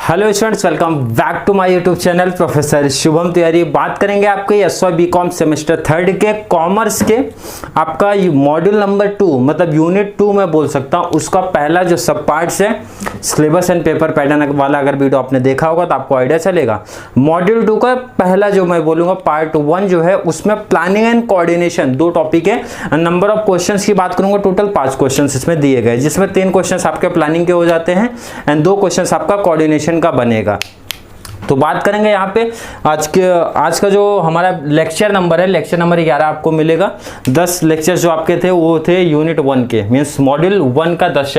Hello students, welcome back to my YouTube channel professor Shubham Tiwari. बात करेंगे आपके एसवाई बीकॉम सेमेस्टर 3 के कॉमर्स के आपका मॉड्यूल नंबर 2 मतलब यूनिट 2 में बोल सकता हूँ, उसका पहला जो सब पार्ट्स है सिलेबस एंड पेपर पैटर्न वाला। अगर वीडियो आपने देखा होगा तो आपको आइडिया चलेगा। मॉड्यूल 2 का पहला जो मैं बोलूँगा पार्ट 1 जो है उसमें प्लानिंग एंड कोऑर्डिनेशन 2 टॉपिक है। नंबर ऑफ क्वेश्चंस की बात करूंगा, टोटल 5 क्वेश्चंस इसमें दिए गए, जिसमें 3 क्वेश्चंस आपके प्लानिंग के हो जाते हैं एंड 2 क्वेश्चंस आपका कोऑर्डिनेशन का बनेगा। तो बात करेंगे यहाँ पे आज का जो हमारा लेक्चर नंबर है, लेक्चर नंबर 11 आपको मिलेगा। 10 लेक्चर्स जो आपके थे वो थे यूनिट 1 के, मीन्स मॉड्यूल 1 का 10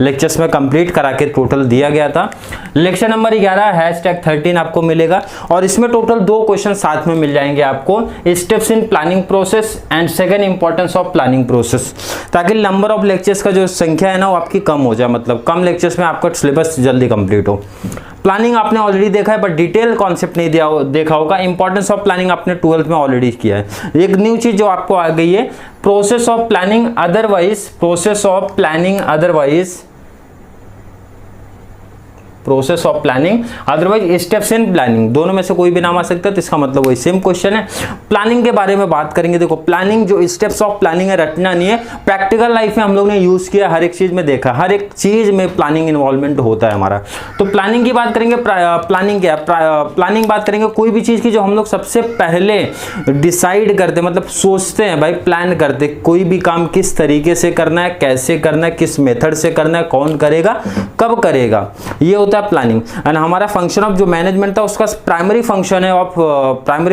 लेक्चर्स में कंप्लीट करा के टोटल दिया गया था। लेक्चर नंबर 11 #13 आपको मिलेगा और इसमें टोटल 2 क्वेश्चन साथ में मिल जाएंगे आपको, steps in planning process and second importance of planning process, ताकि नंबर ऑफ लेक्चर्स का जो संख्या है ना वो आपकी कम हो जाए, मतलब कम लेक्चर्स में आपका सिलेबस जल्दी कंप्लीट हो। प्लानिंग आपने ऑलरेडी देखा है, बट डिटेल कॉन्सेप्ट नहीं देखा होगा। इंपॉर्टेंस ऑफ प्लानिंग आपने 12th में ऑलरेडी किया है। एक न्यू चीज जो आपको आ गई है, process of planning otherwise, process of planning otherwise, process of planning otherwise steps in planning, दोनों में से कोई भी नाम आ सकता है, तो इसका मतलब वही सेम क्वेश्चन है। प्लानिंग के बारे में बात करेंगे। देखो प्लानिंग जो स्टेप्स ऑफ प्लानिंग है रटना नहीं है, प्रैक्टिकल लाइफ में हम लोग ने यूज किया, हर एक चीज में देखा, हर एक चीज में प्लानिंग इन्वॉल्वमेंट होता है हमारा। तो प्लानिंग की बात करेंगे। प्लानिंग क्या है? प्लानिंग बात करेंगे कोई भी चीज की जो हम लोग सबसे पहले डिसाइड करते, मतलब सोचते हैं भाई, प्लान करते, कोई भी काम किस तरीके से करना है, कैसे करना है, किस मेथड से करना है, कौन करेगा, कब करेगा, ये होता है प्लानिंग। एंड हमारा फंक्शन ऑफ जो मैनेजमेंट था उसका प्राइमरी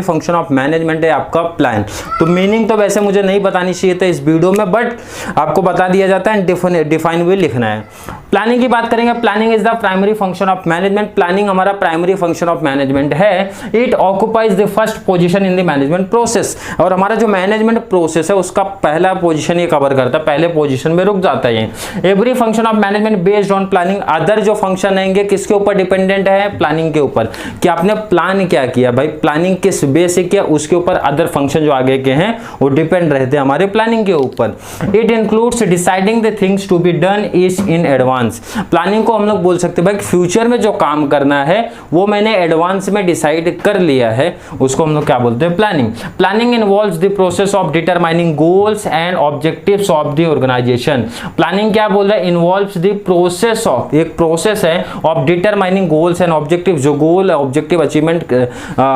फंक्शन ऑफ मैनेजमेंट है आपका प्लान। तो मीनिंग तो वैसे मुझे नहीं बतानी चाहिए था इस वीडियो में, बट आपको बता दिया जाता है, डिफाइन भी लिखना है। प्लानिंग की बात करेंगे। Planning is the primary function of management. Planning हमारा प्राइमरी फंक्शन ऑफ मैनेजमेंट है। It occupies the first position in the management process, और हमारा जो मैनेजमेंट प्रोसेस है उसका पहला पोजीशन ये कवर करता है, पहले पोजीशन में रुक जाता है। Every function of management based on planning. Other जो फंक्शन रहेंगे किसके ऊपर डिपेंडेंट है? प्लानिंग के ऊपर, कि आपने प्लान क्या किया भाई, प्लानिंग किस बेस से किया, उसके ऊपर अदर फंक्शन जो आगे के हैं वो डिपेंड रहते हैं हमारे प्लानिंग के ऊपर। It includes deciding the things to be done is in advance. Planning को हम लोग बोल सकते हैं भाई फ्यूचर में जो काम करना है वो मैंने एडवांस में डिसाइड कर लिया है, उसको हम लोग क्या बोलते हैं? Planning. Planning involves the process of determining goals and objectives of the organisation. Planning क्या बोल रहा है? इन्वॉल्व्स द प्रोसेस ऑफ, एक प्रोसेस है of determining goals and objective, जो goal objective achievement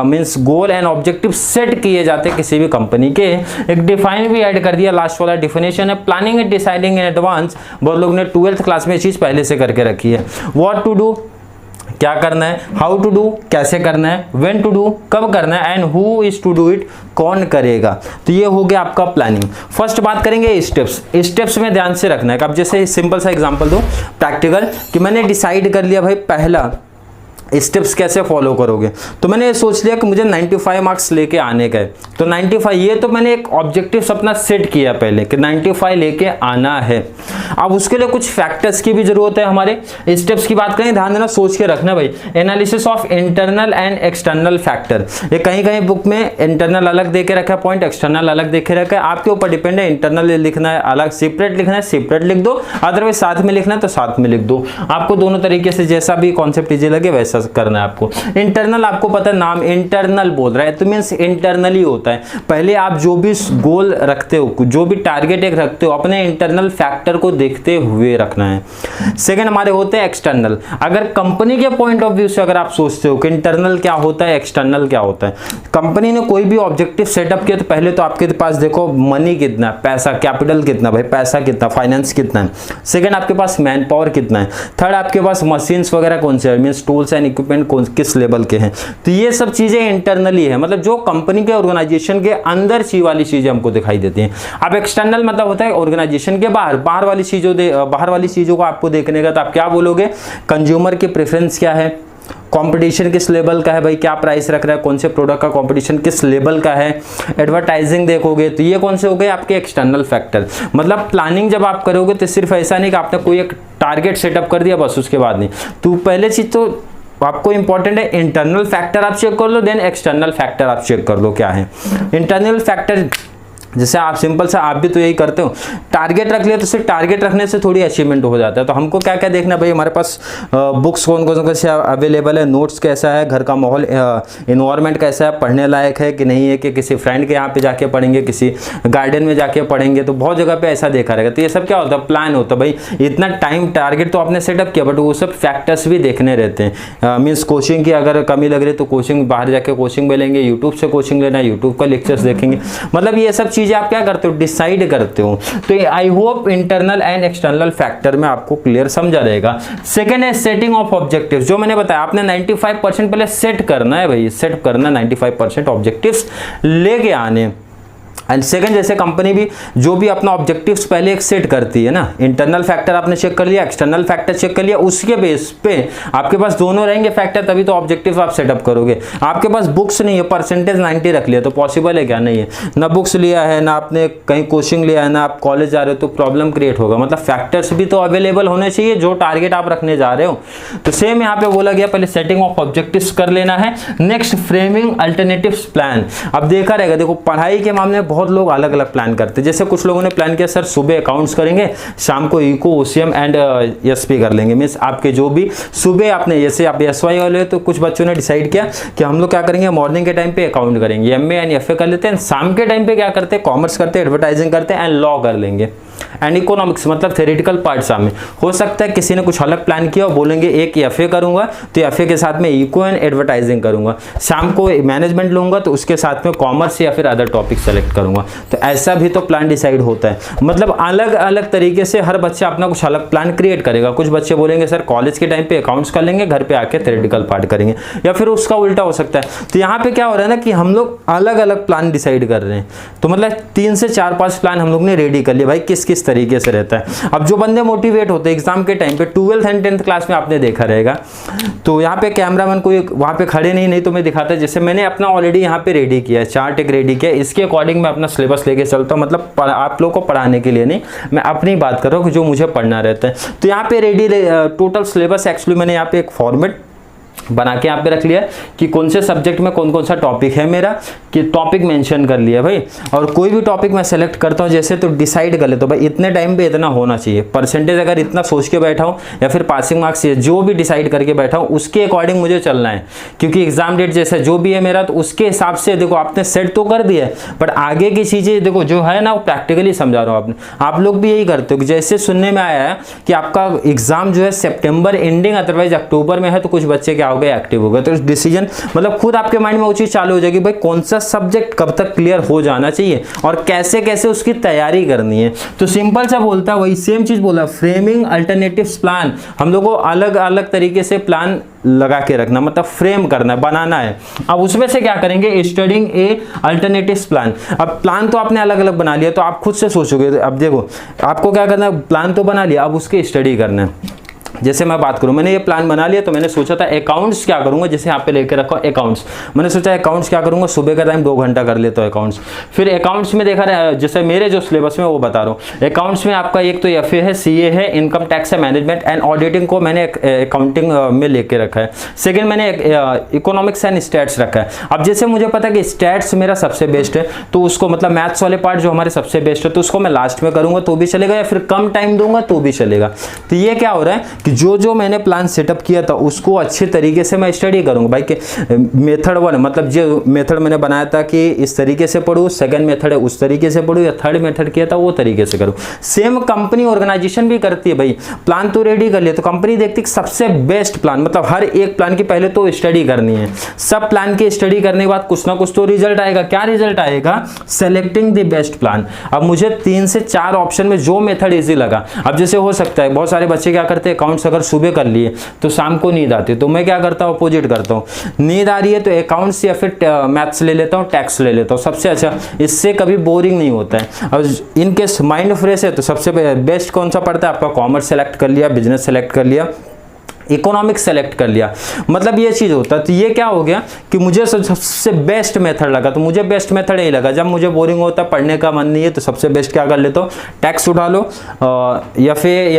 means goal and objective set किए जाते हैं किसी भी कंपनी के। एक डिफाइन भी ऐड कर दिया, लास्ट वाला डिफिनेशन है planning and deciding in advance. बहुत लोग ने 12th क्लास में ये चीज पहले से करके रखी है। व्हाट टू डू, क्या करना है, हाउ टू डू, कैसे करना है, व्हेन टू डू, कब करना है, and who is to do it, कौन करेगा। तो ये हो गया आपका प्लानिंग। फर्स्ट बात करेंगे स्टेप्स। स्टेप्स में ध्यान से रखना है। अब जैसे सिंपल सा एग्जांपल दो प्रैक्टिकल, कि मैंने डिसाइड कर लिया भाई पहला स्टेप्स कैसे फॉलो करोगे, तो मैंने ये सोच लिया कि मुझे 95 मार्क्स लेके आने का है, तो 95 ये तो मैंने एक ऑब्जेक्टिव अपना सेट किया पहले कि 95 लेके आना है। अब उसके लिए कुछ फैक्टर्स की भी जरूरत है। हमारे स्टेप्स की बात करें, ध्यान देना, सोच के रखना भाई। Analysis of internal and external factor, ये कहीं कहीं बुक में इंटरनल अलग देके रखा है पॉइंट, एक्सटर्नल अलग देखे रखा है, आपके ऊपर डिपेंड है। इंटरनल लिखना है अलग, सेपरेट लिखना है सेपरेट लिख दो, अदरवाइज साथ में लिखना है तो साथ में लिख दो। आपको दोनों तरीके से जैसा भी कॉन्सेप्ट इजी लगे वैसा करना है आपको। इंटरनल आपको पता है, नाम इंटरनल बोल रहा है तो मींस इंटरनली होता है। पहले आप जो भी गोल रखते हो, जो भी टारगेट एक रखते हो, अपने इंटरनल फैक्टर को देखते हुए रखना है। सेकंड हमारे होते हैं एक्सटर्नल। अगर कंपनी के पॉइंट ऑफ व्यू से अगर आप सोचते हो कि इंटरनल क्या होता है, एक्सटर्नल क्या होता है, कंपनी ने कोई भी ऑब्जेक्टिव सेटअप किया तो पहले तो आपके पास देखो मनी कितना, पैसा, कैपिटल कितना भाई, पैसा कितना, फाइनेंस कितना है। सेकंड आपके पास मैन पावर कितना है। थर्ड आपके पास मशीन्स वगैरह कौन से है, मींस टूल्स एंड इक्विपमेंट किस लेवल के हैं। तो ये सब चीजें इंटरनली है, मतलब जो कंपनी के ऑर्गेनाइजेशन के अंदर वाली चीजें हमको दिखाई देती हैं। अब एक्सटर्नल मतलब होता है ऑर्गेनाइजेशन के बाहर वाली चीजों को आपको देखने का, तो आप क्या बोलोगे? कंज्यूमर की प्रेफरेंस क्या है, कंपटीशन किस लेवल का है भाई, क्या प्राइस रख रहा है, कौन से प्रोडक्ट का कंपटीशन किस लेवल का है, एडवर्टाइजिंग देखोगे, तो ये कौन से हो गए आपके एक्सटर्नल फैक्टर। मतलब प्लानिंग जब आप करोगे तो सिर्फ ऐसा नहीं कि आपने कोई एक टारगेट सेटअप कर दिया बस उसके बाद नहीं, तो पहले चीज तो आपको इंपॉर्टेंट है इंटरनल फैक्टर आप चेक कर लो, देन एक्सटर्नल फैक्टर आप चेक कर लो क्या है। इंटरनल फैक्टर जैसे आप सिंपल सा आप भी तो यही करते हो, टारगेट रख लिया तो सिर्फ टारगेट रखने से थोड़ी अचीवमेंट हो जाता है। तो हमको क्या क्या देखना भाई, हमारे पास बुक्स कौन कौन से अवेलेबल है, नोट्स कैसा है, घर का माहौल इन्वायरमेंट कैसा है, पढ़ने लायक है कि नहीं है, कि किसी फ्रेंड के यहाँ पे जाके पढ़ेंगे, किसी गार्डन में जाके पढ़ेंगे। तो बहुत जगह पे ऐसा देखा रहेगा। तो ये सब क्या होता है, प्लान होता है भाई। इतना टाइम टारगेट तो आपने सेटअप किया, बट वो सब फैक्टर्स भी देखने रहते हैं। मीन्स कोचिंग की अगर कमी लग रही है तो कोचिंग, बाहर जाके कोचिंग में लेंगे, यूट्यूब से कोचिंग लेना, यूट्यूब का लेक्चर्स देखेंगे। मतलब ये सब चीजें आप क्या करते हो, डिसाइड करते हो। तो I hope internal and external factor में आपको क्लियर समझा रहेगा। सेकंड है सेटिंग ऑफ ऑब्जेक्टिव्स। जो मैंने बताया आपने 95% पहले सेट करना है भाई, सेट करना 95% ऑब्जेक्टिव्स लेके आने। एंड सेकंड, जैसे कंपनी भी जो भी अपना ऑब्जेक्टिव्स पहले एक सेट करती है ना, इंटरनल फैक्टर आपने चेक कर लिया, एक्सटर्नल फैक्टर चेक कर लिया, उसके बेस पे आपके पास दोनों रहेंगे फैक्टर, तभी तो ऑब्जेक्टिव्स आप सेटअप करोगे। आपके पास बुक्स नहीं है, परसेंटेज 90 रख लिया तो पॉसिबल है क्या, नहीं है। ना बुक्स लिया है, ना आपने कहीं कोचिंग लिया है, ना आप कॉलेज जा रहे हो, तो प्रॉब्लम क्रिएट होगा। मतलब फैक्टर्स भी तो अवेलेबल होने चाहिए जो टारगेट आप रखने जा रहे हो। तो सेम यहाँ पे बोला गया, पहले सेटिंग ऑफ ऑब्जेक्टिव्स कर लेना है। Next, framing alternatives plan. अब देखा रहेगा, देखो पढ़ाई के मामले में बहुत लोग अलग अलग प्लान करते हैं। जैसे कुछ लोगों ने प्लान किया, सर सुबह अकाउंट्स करेंगे, शाम को इको, ओसीएम एंड एसपी कर लेंगे। मींस आपके जो भी सुबह आपने, जैसे आप एसवाई वाले, तो कुछ बच्चों ने डिसाइड किया कि हम लोग क्या करेंगे, मॉर्निंग के टाइम पे अकाउंट करेंगे, एमए एंड एफए कर लेते हैं, शाम के टाइम पे क्या करते हैं, कॉमर्स करते हैं, एडवर्टाइजिंग करते हैं एंड लॉ कर लेंगे, एंड इकोनॉमिक्स मतलब थ्योरेटिकल पार्ट शामिल। हो सकता है किसी ने कुछ अलग प्लान किया और बोलेंगे एक एफए करूंगा तो एफए के साथ में इको एंड एडवर्टाइजिंग करूंगा, शाम को मैनेजमेंट लूंगा तो उसके साथ में कॉमर्स या फिर अदर टॉपिक सेलेक्ट करूंगा। तो ऐसा भी तो प्लान डिसाइड होता है। मतलब अलग अलग तरीके से हर बच्चा अपना कुछ अलग प्लान क्रिएट करेगा। कुछ बच्चे बोलेंगे सर कॉलेज के टाइम पे अकाउंट्स कर लेंगे, घर पे आके थ्योरेटिकल पार्ट करेंगे, या फिर उसका उल्टा हो सकता है। तो यहाँ पे क्या हो रहा है ना कि हम लोग अलग अलग प्लान डिसाइड कर रहे हैं। तो मतलब 3 से 4-5 प्लान हम लोग ने रेडी कर लिया भाई, किस किस तरीके से रहता है। अब जो बंदे मोटिवेट होते हैं एग्जाम के टाइम पे, 12th एंड 10th क्लास में आपने देखा रहेगा, तो यहाँ पे कैमरामैन कोई वहाँ पे खड़े नहीं तो मैं दिखाता। जैसे मैंने अपना ऑलरेडी यहाँ पे रेडी किया है, चार्ट एक रेडी किया है, इसके अकॉर्डिंग मैं अपना सिलेबस लेके चलता हूँ। मतलब आप लोग को पढ़ाने के लिए नहीं, मैं अपनी बात कर रहा हूँ जो मुझे पढ़ना रहता है। तो यहाँ पे रेडी टोटल सिलेबस, एक्चुअली मैंने यहाँ पे एक फॉर्मेट बना के यहाँ पे रख लिया कि कौन से सब्जेक्ट में कौन कौन सा टॉपिक है मेरा, कि टॉपिक मेंशन कर लिया भाई। और कोई भी टॉपिक मैं सेलेक्ट करता हूँ जैसे, तो डिसाइड कर लेता हूँ भाई इतने टाइम पे इतना होना चाहिए, परसेंटेज अगर इतना सोच के बैठा हूँ या फिर पासिंग मार्क्स जो भी डिसाइड करके बैठा हूँ उसके अकॉर्डिंग मुझे चलना है। क्योंकि एग्जाम डेट जैसा जो भी है मेरा, तो उसके हिसाब से देखो आपने सेट तो कर दिया है, बट आगे की चीजें देखो जो है ना वो प्रैक्टिकली समझा रहा हूँ आपने। आप लोग भी यही करते हो कि जैसे सुनने में आया है कि आपका एग्जाम जो है सितंबर एंडिंग अदरवाइज अक्टूबर में है, तो कुछ बच्चे क्या हो गए, एक्टिव हो गए। तो डिसीजन मतलब खुद आपके माइंड में वो चीज चालू हो जाएगी भाई कौन सा सब्जेक्ट कब तक क्लियर हो जाना चाहिए और कैसे कैसे उसकी तैयारी करनी है। तो सिंपल सा बोलता है, वही सेम चीज बोला, फ्रेमिंग अल्टरनेटिव्स प्लान। हम लोग को अलग अलग तरीके से प्लान लगा के रखना, मतलब फ्रेम करना है, बनाना है। अब उसमें से क्या करेंगे, स्टडिंग ए अल्टरनेटिव्स प्लान। अब प्लान तो आपने अलग अलग बना लिया, तो आप खुद से सोचोगे। अब देखो आपको क्या करना है, प्लान तो बना लिया, अब उसकी स्टडी करना है। जैसे मैं बात करूं, मैंने ये प्लान बना लिया, तो मैंने सोचा था अकाउंट्स क्या करूंगा, जैसे यहाँ पे लेके रखा अकाउंट्स। मैंने सोचा अकाउंट्स क्या करूंगा, सुबह का टाइम 2 घंटा कर लेता हूँ अकाउंट्स। फिर अकाउंट्स में देखा रहा, जैसे मेरे जो सिलेबस में वो बता रहा हूँ। अकाउंट्स में आपका एक तो एफए है, सीए है, इनकम टैक्स है, मैनेजमेंट एंड ऑडिटिंग को मैंने अकाउंटिंग में लेके रखा है। सेकेंड मैंने इकोनॉमिक्स एंड स्टैट्स रखा है। अब जैसे मुझे पता है कि स्टैट्स मेरा सबसे बेस्ट है, तो उसको मतलब मैथ्स वाले पार्ट जो हमारे सबसे बेस्ट है, तो उसको मैं लास्ट में करूंगा तो भी चलेगा, या फिर कम टाइम दूंगा तो भी चलेगा। तो ये क्या हो रहा है कि जो मैंने प्लान सेटअप किया था उसको अच्छे तरीके से मैं स्टडी करूंगा भाई। कि मेथड 1 मतलब जो मेथड मैंने बनाया था कि इस तरीके से पढ़ूं, सेकंड मेथड है उस तरीके से पढ़ूं, या थर्ड मेथड किया था वो तरीके से करूं। सेम कंपनी ऑर्गेनाइजेशन भी करती है भाई, प्लान तो रेडी कर लिया, तो कंपनी देखती है सबसे बेस्ट प्लान, मतलब हर एक प्लान की पहले तो स्टडी करनी है। सब प्लान की स्टडी करने के बाद कुछ ना कुछ तो रिजल्ट आएगा। क्या रिजल्ट आएगा, सेलेक्टिंग द बेस्ट प्लान। अब मुझे 3 से 4 ऑप्शन में जो मेथड इजी लगा। अब जैसे हो सकता है बहुत सारे बच्चे क्या करते हैं, अकाउंट्स अगर सुबह कर लिए तो शाम को नींद आती है, तो मैं क्या करता हूँ, अपोजिट करता हूँ। नींद आ रही है तो अकाउंट्स या फिर मैथ्स ले लेता हूँ, टैक्स ले लेता हूँ, सबसे अच्छा, इससे कभी बोरिंग नहीं होता है। और इनकेस माइंड फ्रेश है तो सबसे बेस्ट कौन सा पड़ता है आपका, कॉमर्स सेलेक्ट कर लिया, बिजनेस सेलेक्ट कर लिया, इकोनॉमिक्स सेलेक्ट कर लिया। मतलब ये चीज होता है। तो ये क्या हो गया कि मुझे सबसे बेस्ट मेथड लगा, तो मुझे बेस्ट मेथड यही लगा। जब मुझे बोरिंग होता है, पढ़ने का मन नहीं है, तो सबसे बेस्ट क्या कर लेता हूँ, टैक्स उठा लो, या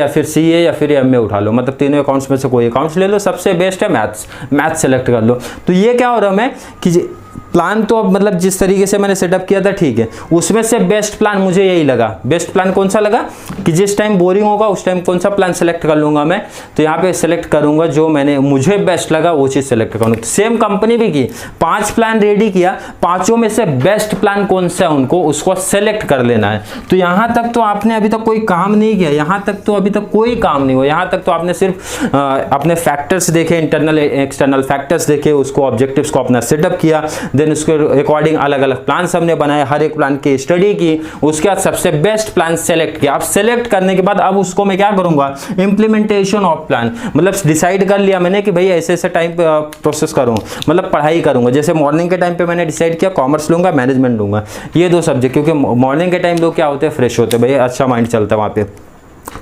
फिर सीए या फिर एमए उठा लो, मतलब तीनों अकाउंट्स में से कोई अकाउंट्स ले लो। सबसे बेस्ट है मैथ्स सेलेक्ट कर लो। तो ये क्या हो रहा है मैं कि प्लान तो अब मतलब जिस तरीके से मैंने सेटअप किया था ठीक है, उसमें से बेस्ट प्लान मुझे यही लगा। बेस्ट प्लान कौन सा लगा कि जिस टाइम बोरिंग होगा उस टाइम कौन सा प्लान सेलेक्ट कर लूंगा मैं, तो यहाँ पे सेलेक्ट करूंगा जो मुझे बेस्ट लगा वो चीज़ सेलेक्ट करूँगा। सेम कंपनी भी की 5 प्लान रेडी किया, 5 में से बेस्ट प्लान कौन सा है उनको उसको सेलेक्ट कर लेना है। तो यहाँ तक तो आपने अभी तक कोई काम नहीं किया, यहाँ तक तो अभी तक कोई काम नहीं हुआ। यहाँ तक तो आपने सिर्फ अपने फैक्टर्स देखे, इंटरनल एक्सटर्नल फैक्टर्स देखे, उसको ऑब्जेक्टिव्स को अपना सेटअप किया, देन उसके अकॉर्डिंग अलग अलग प्लान हमने बनाए, हर एक प्लान की स्टडी की, उसके बाद सबसे बेस्ट प्लान सेलेक्ट किया। अब सेलेक्ट करने के बाद अब उसको मैं क्या करूंगा, इंप्लीमेंटेशन ऑफ प्लान, मतलब डिसाइड कर लिया मैंने कि भाई ऐसे ऐसे टाइम पे प्रोसेस करूँ, मतलब पढ़ाई करूंगा। जैसे मॉर्निंग के टाइम पे मैंने डिसाइड किया कॉमर्स लूंगा, मैनेजमेंट लूंगा, ये 2 सब्जेक्ट, क्योंकि मॉर्निंग के टाइम लोग क्या होते हैं, फ्रेश होते हैं भाई, अच्छा माइंड चलता है वहाँ पे,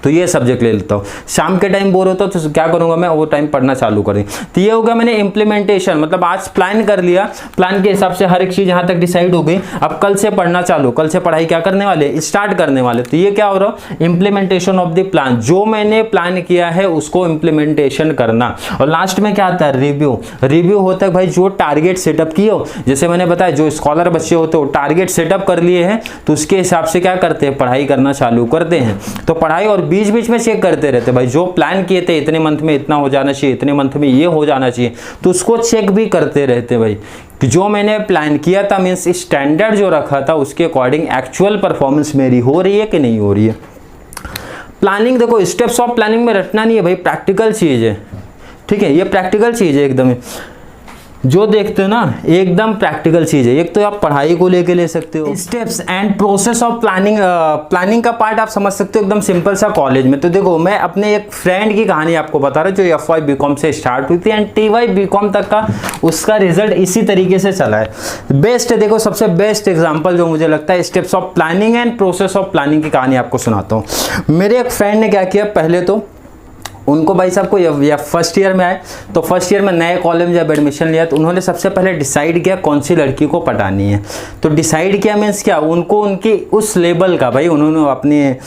तो ये सब्जेक्ट ले लेता हूँ। शाम के टाइम बोर होता है तो क्या करूँगा मैं, वो टाइम पढ़ना चालू करें। तो ये होगा मैंने इम्प्लीमेंटेशन, मतलब आज प्लान कर लिया, प्लान के हिसाब से हर एक चीज़ यहाँ तक डिसाइड हो गई, अब कल से पढ़ना चालू, कल से पढ़ाई क्या करने वाले, स्टार्ट करने वाले। तो ये क्या हो रहा, इम्प्लीमेंटेशन ऑफ द प्लान, जो मैंने प्लान किया है उसको इम्प्लीमेंटेशन करना। और लास्ट में क्या आता है, रिव्यू। रिव्यू होता है भाई जो टारगेट सेटअप किए हो, जैसे मैंने बताया जो स्कॉलर बच्चे होते हो टारगेट सेटअप कर लिए हैं तो उसके हिसाब से क्या करते हैं, पढ़ाई करना चालू करते हैं। तो पढ़ाई और बीच बीच में चेक करते रहते भाई, जो प्लान किए थे इतने मंथ में इतना हो जाना चाहिए, इतने मंथ में ये हो जाना चाहिए, तो उसको चेक भी करते रहते भाई कि जो मैंने प्लान किया था मीन्स स्टैंडर्ड जो रखा था उसके अकॉर्डिंग एक्चुअल परफॉर्मेंस मेरी हो रही है कि नहीं हो रही है। प्लानिंग देखो, स्टेप्स ऑफ प्लानिंग में रटना नहीं है भाई, प्रैक्टिकल चीज है, ठीक है, ये प्रैक्टिकल चीज है एकदम, जो देखते हो ना एकदम प्रैक्टिकल चीज है। एक तो आप पढ़ाई को लेके ले सकते हो, steps and process of planning, planning का पार्ट आप समझ सकते हो एकदम सिंपल सा कॉलेज में। तो देखो मैं अपने एक फ्रेंड की कहानी आपको बता रहा हूँ जो FY BCom से स्टार्ट हुई थी एंड TY BCom तक का उसका रिजल्ट इसी तरीके से चला है। बेस्ट है, देखो सबसे बेस्ट एग्जाम्पल जो मुझे लगता है steps of planning and process of planning की कहानी आपको सुनाता हूँ। मेरे एक फ्रेंड ने क्या किया, पहले तो उनको भाई साहब को या फर्स्ट ईयर में आए तो फर्स्ट ईयर में नए कॉलेज में जब एडमिशन लिया तो उन्होंने सबसे पहले डिसाइड किया कौन सी लड़की को पटानी है। तो डिसाइड किया मीन्स क्या, उनको उनकी उस लेवल का भाई उन्होंने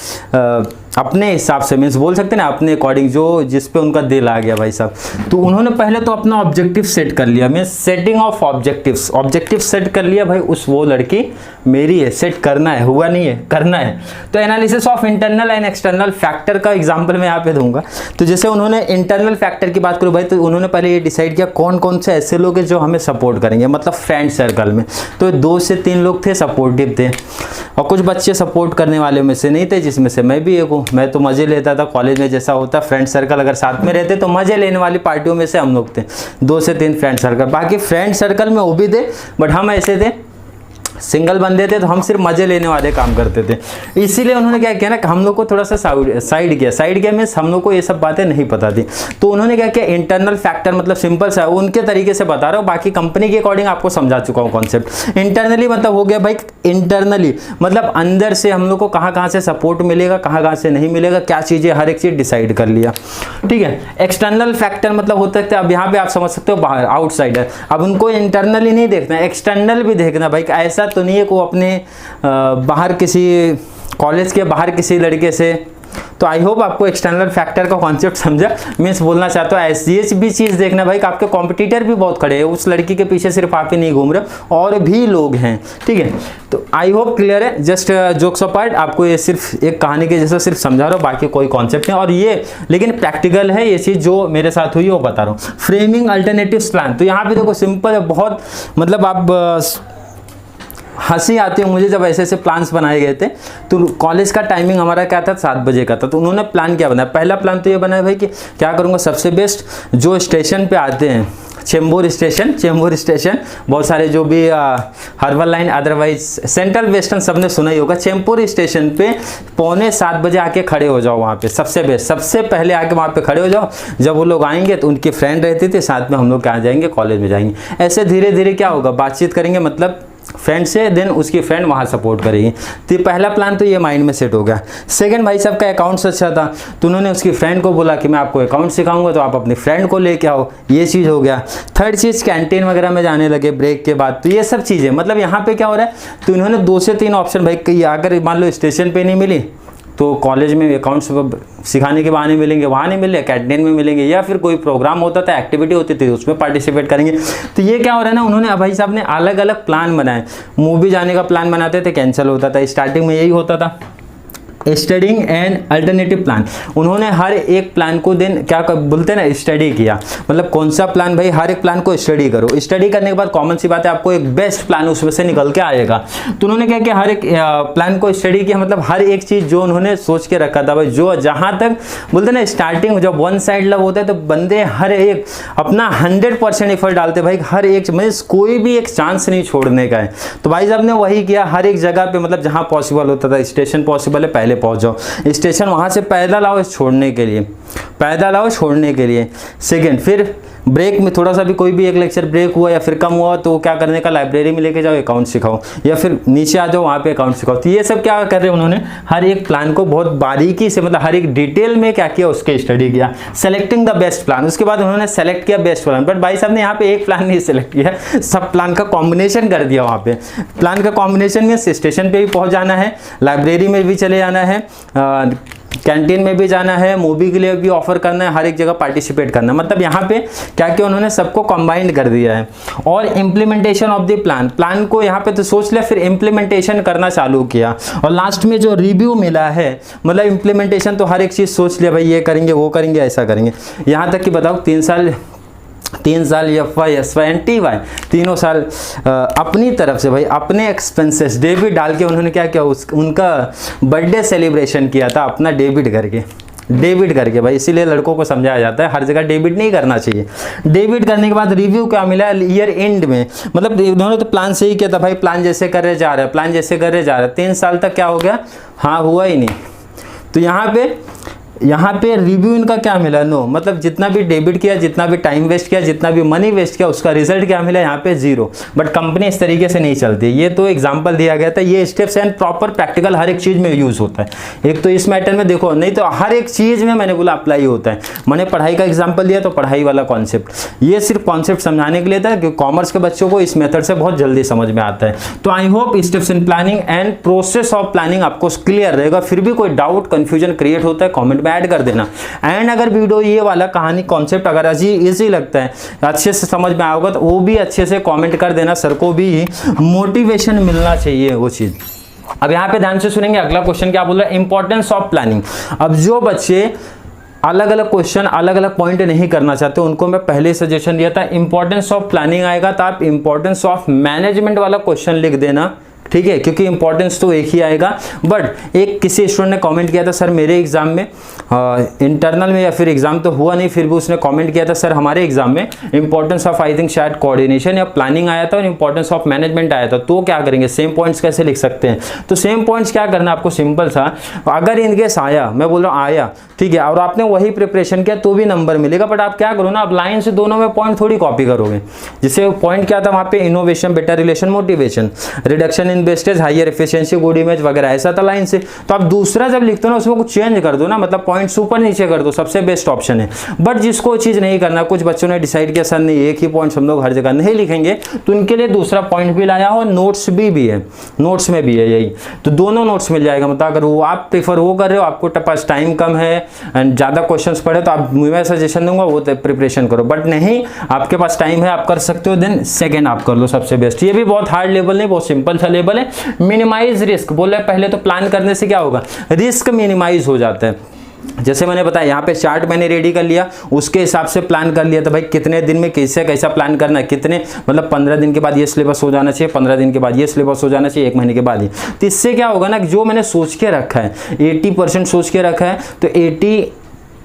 अपने हिसाब से मीन्स बोल सकते हैं ना अपने अकॉर्डिंग जो जिस पे उनका दिल आ गया भाई साहब, तो उन्होंने पहले तो अपना ऑब्जेक्टिव सेट कर लिया, means setting of objectives, objective set कर लिया भाई उस वो लड़की मेरी है, सेट करना है, हुआ नहीं है, करना है। तो analysis of internal and external factor का एग्जांपल मैं यहाँ पे दूंगा। तो जैसे उन्होंने इंटरनल फैक्टर की बात करूँ भाई, तो उन्होंने पहले ये डिसाइड किया कौन कौन से ऐसे लोग हैं जो हमें सपोर्ट करेंगे, मतलब फ्रेंड सर्कल में। तो 2 से 3 लोग थे सपोर्टिव थे और कुछ बच्चे सपोर्ट करने वाले में से नहीं थे, जिसमें से मैं भी एक हूँ। मैं तो मजे लेता था कॉलेज में, जैसा होता फ्रेंड सर्कल अगर साथ में रहते तो मजे लेने वाली पार्टियों में से हम लोग थे। 2 से 3 फ्रेंड सर्कल, बाकी फ्रेंड सर्कल में वो भी थे बट हम ऐसे थे सिंगल बंदे थे तो हम सिर्फ मजे लेने वाले काम करते थे। इसीलिए उन्होंने क्या किया ना, हम लोग को थोड़ा सा साइड किया मीन्स हम लोग को ये सब बातें नहीं पता थी। तो उन्होंने क्या किया, इंटरनल फैक्टर मतलब सिंपल सा उनके तरीके से बता रहा हूँ, बाकी कंपनी के अकॉर्डिंग आपको समझा चुका हूँ कॉन्सेप्ट। इंटरनली मतलब हो गया भाई, इंटरनली मतलब अंदर से हम लोग को कहाँ कहाँ से सपोर्ट मिलेगा, कहाँ कहाँ से नहीं मिलेगा, क्या चीज़ें, हर एक चीज़ डिसाइड कर लिया, ठीक है। एक्सटर्नल फैक्टर मतलब होता है, अब यहाँ पे आप समझ सकते हो बाहर, आउटसाइडर। अब उनको इंटरनली नहीं देखना, एक्सटर्नल भी देखना भाई, ऐसा तो नहीं है को अपने बाहर किसी कॉलेज के बाहर किसी लड़के से। तो आई होप आपको एक्सटर्नल फैक्टर का कॉन्सेप्ट समझा। मीन्स बोलना चाहता हूँ ऐसी भी चीज़ देखना भाई कि आपके कॉम्पिटिटर भी बहुत खड़े हैं, उस लड़की के पीछे सिर्फ आप ही नहीं घूम रहे, और भी लोग हैं, ठीक है। तो आई होप क्लियर है, जस्ट जोक्स अपार्ट आपको ये सिर्फ एक कहानी के जैसा सिर्फ समझा रहा हूँ, बाकी कोई कॉन्सेप्ट नहीं। और ये लेकिन प्रैक्टिकल है, ये चीज़ जो मेरे साथ हुई वो बता रहा हूँ। फ्रेमिंग अल्टरनेटिव प्लान, तो यहाँ पे देखो सिंपल है बहुत, मतलब आप हंसी आती है मुझे जब ऐसे ऐसे प्लान्स बनाए गए थे। तो कॉलेज का टाइमिंग हमारा क्या था, 7 बजे का था। तो उन्होंने प्लान क्या बनाया, पहला प्लान तो ये बनाया भाई कि क्या करूँगा, सबसे बेस्ट जो स्टेशन पे आते हैं, चेंबूर स्टेशन बहुत सारे जो भी herbal line otherwise central western सबने सुना ही होगा। चेंबूर स्टेशन पे 6:45 बजे आके खड़े हो जाओ, वहाँ पे सबसे बेस्ट, सबसे पहले आके वहाँ पे खड़े हो जाओ। जब वो लोग आएंगे तो उनकी फ्रेंड रहती थी साथ में, हम लोग कहाँ जाएंगे, कॉलेज में जाएंगे। ऐसे धीरे धीरे क्या होगा, बातचीत करेंगे, मतलब फ्रेंड से, देन उसकी फ्रेंड वहाँ सपोर्ट करेगी। तो पहला प्लान तो ये माइंड में सेट हो गया। सेकंड भाई साहब का अकाउंट्स अच्छा था, तो उन्होंने उसकी फ्रेंड को बोला कि मैं आपको अकाउंट सिखाऊंगा, तो आप अपनी फ्रेंड को लेके आओ, ये चीज़ हो गया। थर्ड चीज़ कैंटीन वगैरह में जाने लगे ब्रेक के बाद। तो ये सब चीज़ें मतलब यहाँ पे क्या हो रहा है, तो इन्होंने 2 से 3 ऑप्शन भाई, अगर मान लो स्टेशन पे नहीं मिली तो कॉलेज में अकाउंट्स सिखाने के बहाने मिलेंगे, वहाँ नहीं मिले, कैंटीन में मिलेंगे, या फिर कोई प्रोग्राम होता था, एक्टिविटी होती थी, उसमें पार्टिसिपेट करेंगे। तो ये क्या हो रहा है ना, उन्होंने भाई साहब ने अलग अलग प्लान बनाए। मूवी जाने का प्लान बनाते थे, कैंसिल होता था, स्टार्टिंग में यही होता था। स्टडिंग एंड अल्टरनेटिव प्लान, उन्होंने हर एक प्लान को दिन क्या बोलते हैं ना, स्टडी किया। मतलब कौन सा प्लान, भाई हर एक प्लान को स्टडी करो। स्टडी करने के बाद कॉमन सी बात है, आपको एक बेस्ट प्लान उसमें से निकल के आएगा। तो उन्होंने क्या किया, हर एक प्लान को स्टडी किया, मतलब हर एक चीज़ जो उन्होंने सोच के रखा था, भाई जो जहाँ तक बोलते ना स्टार्टिंग जब वन साइड लव होता है तो बंदे हर एक अपना 100% एफर्ट डालते, भाई हर एक मतलब कोई भी एक चांस नहीं छोड़ने का है। तो भाई साहब ने वही किया, हर एक जगह पे मतलब जहाँ पॉसिबल होता था, स्टेशन पॉसिबल है पहले पहुंच जाओ, स्टेशन वहां से पैदल आओ छोड़ने के लिए, पैदल आओ छोड़ने के लिए। सेकंड, फिर ब्रेक में थोड़ा सा भी कोई भी एक लेक्चर ब्रेक हुआ या फिर कम हुआ तो क्या करने का, लाइब्रेरी में लेके जाओ अकाउंट सिखाओ, या फिर नीचे आ जाओ वहाँ पे अकाउंट सिखाओ। तो ये सब क्या कर रहे हैं उन्होंने, हर एक प्लान को बहुत बारीकी से मतलब हर एक डिटेल में क्या किया, उसके स्टडी किया, सेलेक्टिंग द बेस्ट प्लान। उसके बाद उन्होंने सेलेक्ट किया बेस्ट प्लान, बट भाई साहब ने यहाँ पे एक प्लान नहीं सेलेक्ट किया, सब प्लान का कॉम्बिनेशन कर दिया। वहाँ पे प्लान का कॉम्बिनेशन में स्टेशन पे भी पहुँच जाना है, लाइब्रेरी में भी चले जाना है, कैंटीन में भी जाना है, मूवी के लिए भी ऑफर करना है, हर एक जगह पार्टिसिपेट करना है। मतलब यहाँ पे क्या किया उन्होंने, सबको कंबाइंड कर दिया है। और implementation of the plan, plan को यहाँ पे तो सोच लिया, फिर इम्प्लीमेंटेशन करना चालू किया, और लास्ट में जो रिव्यू मिला है, मतलब इम्प्लीमेंटेशन तो हर एक चीज़ सोच लिया, भाई ये करेंगे, वो करेंगे, ऐसा करेंगे। यहाँ तक कि बताओ 3 साल FY, SY एंड TY तीनों साल अपनी तरफ से भाई अपने एक्सपेंसेस डेबिट डाल के उन्होंने क्या किया, उनका बर्थडे सेलिब्रेशन किया था अपना डेबिट करके भाई। इसीलिए लड़कों को समझाया जाता है हर जगह डेबिट नहीं करना चाहिए। डेबिट करने के बाद रिव्यू क्या मिला ईयर एंड में, मतलब उन्होंने तो प्लान से ही किया था, भाई प्लान जैसे कर रहे जा रहे 3 साल तक क्या हो गया, हाँ हुआ ही नहीं। तो यहाँ पे रिव्यू इनका क्या मिला, नो, मतलब जितना भी डेबिट किया, जितना भी टाइम वेस्ट किया, जितना भी मनी वेस्ट किया, उसका रिजल्ट क्या मिला, यहाँ पे 0। बट कंपनी इस तरीके से नहीं चलती। ये तो एग्जांपल दिया गया था, ये स्टेप्स एंड प्रॉपर प्रैक्टिकल हर एक चीज़ में यूज़ होता है। एक तो इस मैटर में देखो, नहीं तो हर एक चीज़ में मैंने बोला अप्लाई होता है। मैंने पढ़ाई का एग्जाम्पल दिया तो पढ़ाई वाला कॉन्सेप्ट, ये सिर्फ कॉन्सेप्ट समझाने के लिए था कि कॉमर्स के बच्चों को इस मेथड से बहुत जल्दी समझ में आता है। तो I hope steps in planning and process of planning आपको क्लियर रहेगा। फिर भी कोई डाउट कन्फ्यूजन क्रिएट होता है कॉमेंट में ऐड कर देना। एंड अगर वीडियो ये वाला कहानी कॉन्सेप्ट अगर इजी लगता है, अच्छे से समझ में आओगे तो वो भी अच्छे से कमेंट कर देना, सर को भी मोटिवेशन मिलना चाहिए वो चीज़। अब यहाँ पे ध्यान से सुनेंगे, अगला क्वेश्चन क्या बोल रहा है, इंपॉर्टेंस ऑफ प्लानिंग। अब जो बच्चे अलग अलग क्वेश्चन अलग अलग पॉइंट नहीं करना चाहते उनको मैं पहले सजेशन दिया था, इंपॉर्टेंस ऑफ प्लानिंग आएगा तो आप इंपॉर्टेंस ऑफ मैनेजमेंट वाला क्वेश्चन लिख देना, ठीक है, क्योंकि इंपॉर्टेंस तो एक ही आएगा। बट एक किसी स्टूडेंट ने कमेंट किया था, सर मेरे एग्जाम में इंटरनल में या फिर एग्जाम तो हुआ नहीं, फिर भी उसने कमेंट किया था, सर हमारे एग्जाम में इंपॉर्टेंस ऑफ आई थिंक शायद कोऑर्डिनेशन या प्लानिंग आया था और इंपॉर्टेंस ऑफ मैनेजमेंट आया था। तो क्या करेंगे, सेम पॉइंट्स कैसे लिख सकते हैं। तो सेम पॉइंट्स क्या करना आपको, सिंपल सा, अगर इनकेस आया, मैं बोल रहा हूँ आया, ठीक है, और आपने वही प्रिपरेशन किया तो भी नंबर मिलेगा। बट आप क्या करो ना, आप लाइन से दोनों में पॉइंट थोड़ी कॉपी करोगे। जैसे पॉइंट क्या था वहाँ पे, innovation, better relation, motivation, reduction in wastage, higher efficiency, good image वगैरह, ऐसा था लाइन से। तो आप दूसरा जब लिखते हो ना उसमें कुछ चेंज कर दो ना, मतलब पॉइंट्स ऊपर नीचे कर दो, सबसे बेस्ट ऑप्शन है। बट जिसको चीज़ नहीं करना, कुछ बच्चों ने डिसाइड किया सर नहीं एक ही पॉइंट हम लोग हर जगह नहीं लिखेंगे, तो उनके लिए दूसरा पॉइंट भी लाया हो, नोट्स भी है, नोट्स में भी है यही, तो दोनों नोट्स मिल जाएगा। मतलब अगर वो आप प्रीफर वो कर रहे हो, आपको पास टाइम कम है एंड ज़्यादा क्वेश्चंस पढ़े, तो आप मैं सजेशन दूंगा वो प्रिपरेशन करो। बट नहीं, आपके पास टाइम है, आप कर सकते हो, देन सेकेंड आप कर लो, सबसे बेस्ट। ये भी बहुत हार्ड लेवल नहीं, बहुत सिंपल सा लेवल है। मिनिमाइज रिस्क बोल रहे पहले, तो प्लान करने से क्या होगा, रिस्क मिनिमाइज हो जाता है। जैसे मैंने बताया यहाँ पे चार्ट मैंने रेडी कर लिया, उसके हिसाब से प्लान कर लिया, तो भाई कितने दिन में कैसे कैसा प्लान करना है, कितने मतलब 15 दिन के बाद ये सिलेबस हो जाना चाहिए, 15 दिन के बाद ये सिलेबस हो जाना चाहिए, 1 महीने के बाद ये। तो इससे क्या होगा ना, जो मैंने सोच के रखा है 80% सोच के रखा है, तो 80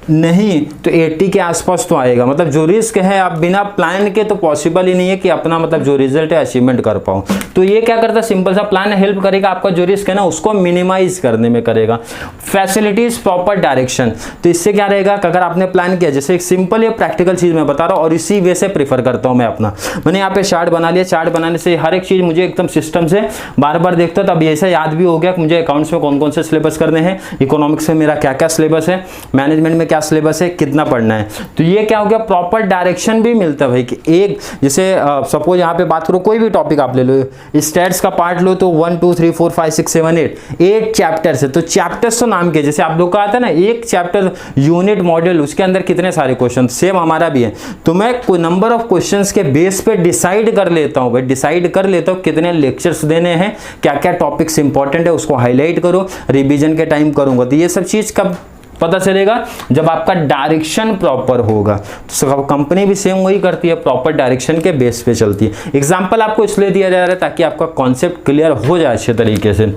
नहीं तो 80 के आसपास तो आएगा। मतलब जो रिस्क है आप बिना प्लान के तो पॉसिबल ही नहीं है कि अपना मतलब जो रिजल्ट है अचीवमेंट कर पाओ। तो ये क्या करता है, सिंपल सा प्लान हेल्प करेगा, आपका जो रिस्क है ना उसको मिनिमाइज करने में करेगा। फैसिलिटीज, प्रॉपर डायरेक्शन, तो इससे क्या रहेगा कि अगर आपने प्लान किया, जैसे एक सिंपल या प्रैक्टिकल चीज मैं बता रहा हूँ और इसी वे से प्रीफर करता हूँ मैं अपना। मैंने यहाँ पे चार्ट बना लिया, चार्ट बनाने से हर एक चीज मुझे एकदम सिस्टम से बार बार देखता था, अब ऐसा याद भी हो गया कि मुझे अकाउंट्स में कौन कौन से सिलेबस करने हैं, इकोनॉमिक्स में मेरा क्या क्या सिलेबस है, मैनेजमेंट में क्या सिलेबस है, कितना पढ़ना है। तो ये क्या हो गया, प्रॉपर डायरेक्शन भी मिलता है भाई कि एक जैसे सपोज यहाँ पे बात करो कोई भी टॉपिक आप ले लो, स्टैट्स का पार्ट लो तो 1 2 3 4 5 6 7 8 चैप्टर्स है। तो चैप्टर्स तो नाम के जैसे आप लोग का आता है ना, एक चैप्टर यूनिट मॉड्यूल, उसके अंदर कितने सारे क्वेश्चन, सेम हमारा भी है। तो मैं कोई नंबर ऑफ क्वेश्चंस के बेस पे डिसाइड कर लेता हूँ भाई, डिसाइड कर लेता हूँ कितने लेक्चर्स देने हैं, क्या क्या टॉपिक्स इंपॉर्टेंट है उसको हाईलाइट करो, रिवीजन के टाइम करूंगा। तो ये सब चीज कब पता चलेगा, जब आपका डायरेक्शन प्रॉपर होगा। तो कंपनी भी सेम वही करती है, प्रॉपर डायरेक्शन के बेस पे चलती है। एग्जांपल आपको इसलिए दिया जा रहा है ताकि आपका कॉन्सेप्ट क्लियर हो जाए अच्छे तरीके से।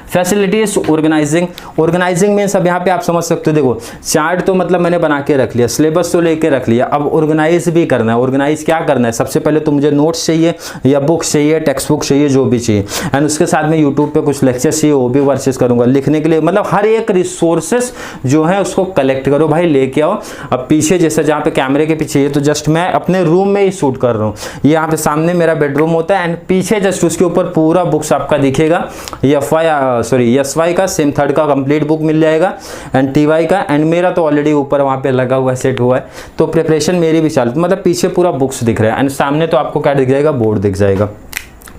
फैसिलिटीज ऑर्गेनाइजिंग, ऑर्गेनाइजिंग में सब यहाँ पे आप समझ सकते हो। देखो चार्ट तो मतलब मैंने बना के रख लिया, सिलेबस तो लेके रख लिया, अब ऑर्गेनाइज भी करना है। ऑर्गेनाइज क्या करना है, सबसे पहले तो मुझे नोट्स चाहिए या बुक्स चाहिए, टेक्स्ट बुक चाहिए, जो भी चाहिए, एंड उसके साथ में यूट्यूब पे कुछ लेक्चर्स चाहिए, वो भी परचेस करूंगा लिखने के लिए। मतलब हर एक रिसोर्सेस जो है उसको कलेक्ट करो भाई, लेके आओ। अब पीछे जैसे जहाँ पे कैमरे के पीछे, ये तो जस्ट मैं अपने रूम में ही शूट कर रहा हूँ, यहाँ पे सामने मेरा बेडरूम होता है एंड पीछे जस्ट उसके ऊपर पूरा बुक्स आपका दिखेगा। SY का सेम थर्ड का कंप्लीट बुक मिल जाएगा एंड TY का, एंड मेरा तो ऑलरेडी ऊपर वहाँ पे लगा हुआ है, सेट हुआ है। तो प्रिपरेशन मेरी भी चालू, मतलब पीछे पूरा बुक्स दिख रहा है एंड सामने तो आपको क्या दिख जाएगा, बोर्ड दिख जाएगा।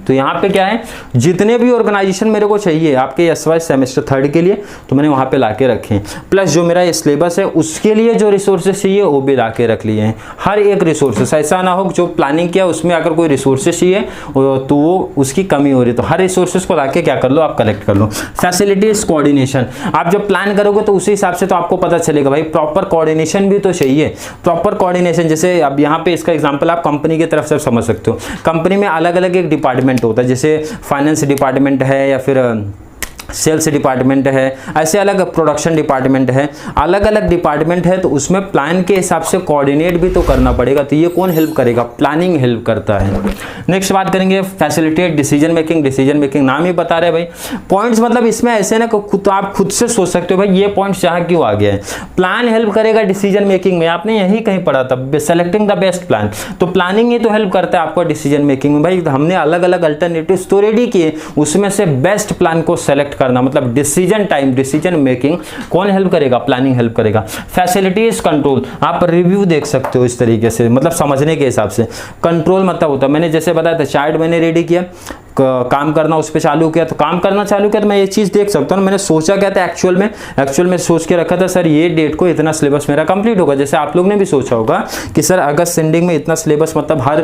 तो यहाँ पे क्या है, जितने भी ऑर्गेनाइजेशन मेरे को चाहिए आपके SY सेमेस्टर थर्ड के लिए, तो मैंने वहाँ पे लाके रखे हैं। प्लस जो मेरा सिलेबस है उसके लिए जो रिसोर्सेस चाहिए वो भी लाके रख लिए हैं। हर एक रिसोर्सेस, ऐसा ना हो जो प्लानिंग किया उसमें अगर कोई रिसोर्सेस चाहिए तो वो उसकी कमी हो रही, तो हर रिसोर्सेस को लाके क्या कर लो, आप कलेक्ट कर लो। फैसिलिटीज कोऑर्डिनेशन, आप जब प्लान करोगे तो उसी हिसाब से तो आपको पता चलेगा भाई, प्रॉपर कोऑर्डिनेशन भी तो चाहिए। प्रॉपर कोऑर्डिनेशन जैसे अब यहाँ पे इसका एग्जाम्पल आप कंपनी की तरफ से समझ सकते हो। कंपनी में अलग अलग एक डिपार्टमेंट होता है, जैसे फाइनेंस डिपार्टमेंट है या फिर सेल्स डिपार्टमेंट है, ऐसे अलग प्रोडक्शन डिपार्टमेंट है, अलग अलग डिपार्टमेंट है। तो उसमें प्लान के हिसाब से कोऑर्डिनेट भी तो करना पड़ेगा। तो ये कौन हेल्प करेगा, प्लानिंग हेल्प करता है। नेक्स्ट बात करेंगे facilitate decision making. Decision making नाम ही बता रहे भाई, पॉइंट्स मतलब इसमें ऐसे ना खुद आप खुद से सोच सकते हो भाई ये पॉइंट्स यहाँ क्यों आ गया है। प्लान हेल्प करेगा डिसीजन मेकिंग में, आपने यही कहीं पढ़ा था, सेलेक्टिंग द बेस्ट प्लान। तो प्लानिंग ही तो हेल्प करता है आपको डिसीजन मेकिंग में। भाई हमने अलग अलग अल्टरनेटिव्स तो रेडी किए, उसमें से बेस्ट प्लान को सेलेक्ट करना, मतलब डिसीजन टाइम, डिसीजन मेकिंग कौन हेल्प करेगा, प्लानिंग हेल्प करेगा। फैसिलिटीज कंट्रोल, आप रिव्यू देख सकते हो इस तरीके से, मतलब समझने के हिसाब से। कंट्रोल मतलब होता है, मैंने जैसे बताया था चार्ट मैंने रेडी किया, काम करना उस पर चालू किया, तो काम करना चालू किया तो मैं ये चीज़ देख सकता हूँ मैंने सोचा क्या था एक्चुअल में सोच के रखा था सर ये डेट को इतना सिलेबस मेरा कंप्लीट होगा। जैसे आप लोग ने भी सोचा होगा कि सर अगस्त एंडिंग में इतना सिलेबस, मतलब हर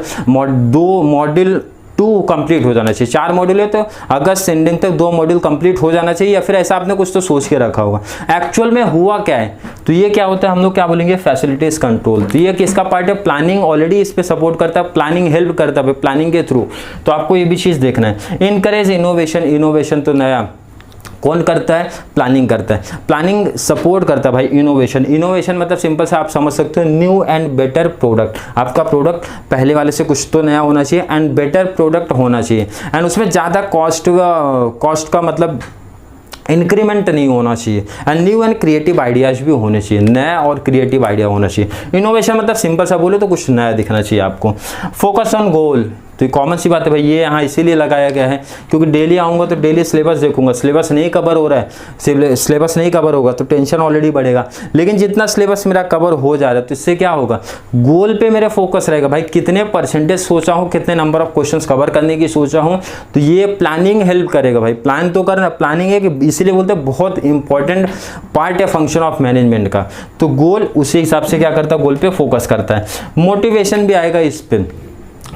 2 मॉड्यूल 2 कंप्लीट हो जाना चाहिए। 4 मॉड्यूल है तो अगस्त एंडिंग तक 2 मॉड्यूल कंप्लीट हो जाना चाहिए, या फिर ऐसा आपने कुछ तो सोच के रखा होगा। एक्चुअल में हुआ क्या है, तो ये क्या होता है, हम लोग क्या बोलेंगे, फैसिलिटीज कंट्रोल। तो ये किसका पार्ट है, प्लानिंग ऑलरेडी इस पे सपोर्ट करता है, प्लानिंग हेल्प करता है प्लानिंग के थ्रू। तो आपको ये भी चीज़ देखना है। इनकरेज इनोवेशन, इनोवेशन तो नया कौन करता है, प्लानिंग करता है। प्लानिंग सपोर्ट करता है भाई इनोवेशन। इनोवेशन मतलब सिंपल से आप समझ सकते हो न्यू एंड बेटर प्रोडक्ट। आपका प्रोडक्ट पहले वाले से कुछ तो नया होना चाहिए एंड बेटर प्रोडक्ट होना चाहिए, एंड उसमें ज़्यादा कॉस्ट का मतलब इंक्रीमेंट नहीं होना चाहिए, and new and creative ideas भी होने चाहिए, नया और क्रिएटिव आइडिया होना चाहिए। इनोवेशन मतलब सिंपल सा बोले तो कुछ नया दिखना चाहिए आपको। फोकस ऑन गोल, तो ये कॉमन सी बात है भाई, ये यहाँ इसीलिए लगाया गया है क्योंकि डेली आऊँगा तो डेली सिलेबस देखूंगा, सिलेबस नहीं कवर हो रहा है, सिलेबस नहीं कवर होगा तो टेंशन ऑलरेडी बढ़ेगा। लेकिन जितना सिलेबस मेरा कवर हो जा रहा है तो इससे क्या होगा, गोल पे मेरा फोकस रहेगा भाई, कितने परसेंटेज सोचा हूँ, कितने नंबर ऑफ क्वेश्चंस कवर करने की सोचा हूँ। तो ये प्लानिंग हेल्प करेगा भाई, प्लान तो करना, प्लानिंग है कि इसीलिए बोलते हैं बहुत इंपॉर्टेंट पार्ट है फंक्शन ऑफ मैनेजमेंट का। तो गोल उसी हिसाब से क्या करता है, गोल पे फोकस करता है। मोटिवेशन भी आएगा इस पे।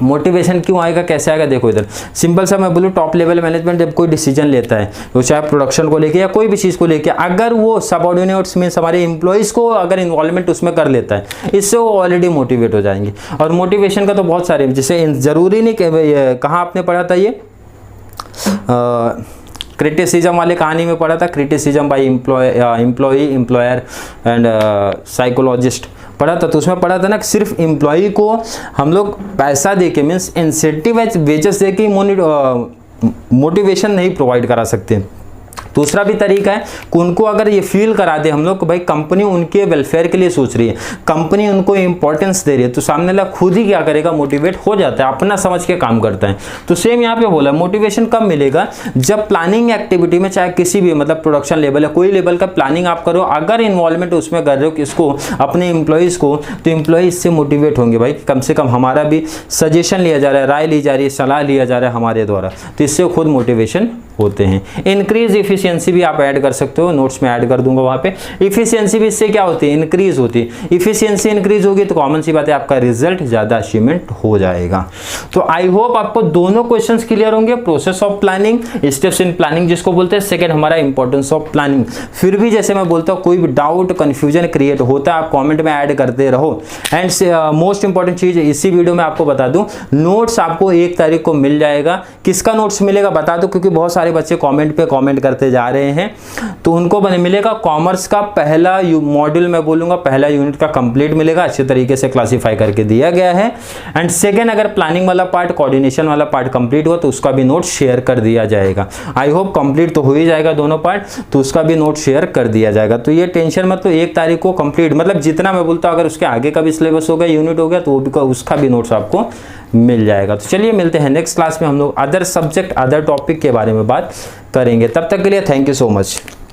मोटिवेशन क्यों आएगा, कैसे आएगा, देखो इधर सिंपल सा मैं बोलूँ, टॉप लेवल मैनेजमेंट जब कोई डिसीजन लेता है तो चाहे प्रोडक्शन को लेके या कोई भी चीज़ को लेके, अगर वो सबऑर्डिनेट्स मींस हमारे एम्प्लॉइज़ को अगर इन्वॉल्वमेंट उसमें कर लेता है, इससे वो ऑलरेडी मोटिवेट हो जाएंगे। और मोटिवेशन का तो बहुत सारे, जैसे ज़रूरी नहीं कि कहाँ आपने पढ़ा था ये क्रिटिसिज्म वाले कहानी में पढ़ा था, criticism by employ employer and psychologist पढ़ा था। तो उसमें पढ़ा था ना सिर्फ एम्प्लॉय को हम लोग पैसा दे के मीन्स इंसेंटिव वेजेस दे के मोटिवेशन नहीं प्रोवाइड करा सकते। दूसरा भी तरीका है कि उनको अगर ये फील करा दे हम लोग कि भाई कंपनी उनके वेलफेयर के लिए सोच रही है, कंपनी उनको इंपॉर्टेंस दे रही है, तो सामने वाला खुद ही क्या करेगा, मोटिवेट हो जाता है, अपना समझ के काम करता है। तो सेम यहाँ पे बोला मोटिवेशन कब मिलेगा, जब प्लानिंग एक्टिविटी में चाहे किसी भी मतलब प्रोडक्शन लेवल है, कोई लेवल का प्लानिंग आप करो, अगर इन्वॉल्वमेंट उसमें कर रहे हो किसको, अपने एम्प्लॉइज को, तो एम्प्लॉय इससे मोटिवेट होंगे, भाई कम से कम हमारा भी सजेशन लिया जा रहा है, राय ली जा रही है, सलाह लिया जा रहा है हमारे द्वारा, तो इससे खुद मोटिवेशन होते हैं। इंक्रीज इफिशियंसी भी आप ऐड कर सकते हो, नोट्स में ऐड कर दूंगा वहां पे। इफिशियंसी भी इससे क्या होती है, इंक्रीज होती है। इफिशियंसी इंक्रीज होगी तो कॉमन सी बात है आपका रिजल्ट ज्यादा अचीवमेंट हो जाएगा। तो आई होप आपको दोनों क्वेश्चंस क्लियर होंगे, process of planning, steps in planning जिसको बोलते हैं, सेकंड हमारा इंपॉर्टेंस ऑफ प्लानिंग। फिर भी जैसे मैं बोलता हूँ कोई भी डाउट कंफ्यूजन क्रिएट होता है आप कमेंट में ऐड करते रहो। एंड मोस्ट इंपॉर्टेंट चीज इसी वीडियो में आपको बता दूं, नोट्स आपको 1 तारीख को मिल जाएगा। किसका नोट्स मिलेगा बता दो, क्योंकि बहुत सारे बच्चे कमेंट पे कमेंट करते जा रहे हैं, तो उनको मिलेगा कॉमर्स का पहला मॉड्यूल, मैं बोलूंगा पहला यूनिट का कंप्लीट मिलेगा, अच्छे तरीके से क्लासिफाई करके दिया गया है। एंड सेकेंड अगर प्लानिंग वाला पार्ट, कोऑर्डिनेशन वाला पार्ट कंप्लीट हुआ तो उसका भी नोट शेयर कर दिया जाएगा। आई होप कंप्लीट तो हो ही जाएगा दोनों पार्ट, तो उसका भी नोट शेयर कर दिया जाएगा। तो ये टेंशन मत, तो 1 तारीख को कंप्लीट, मतलब जितना मैं बोलता हूं अगर उसके आगे का भी सिलेबस हो गया, यूनिट हो गया, तो उसका भी नोट्स आपको मिल जाएगा। तो चलिए मिलते हैं नेक्स्ट क्लास में, हम लोग अदर सब्जेक्ट अदर टॉपिक के बारे में बात करेंगे। तब तक के लिए थैंक यू सो मच।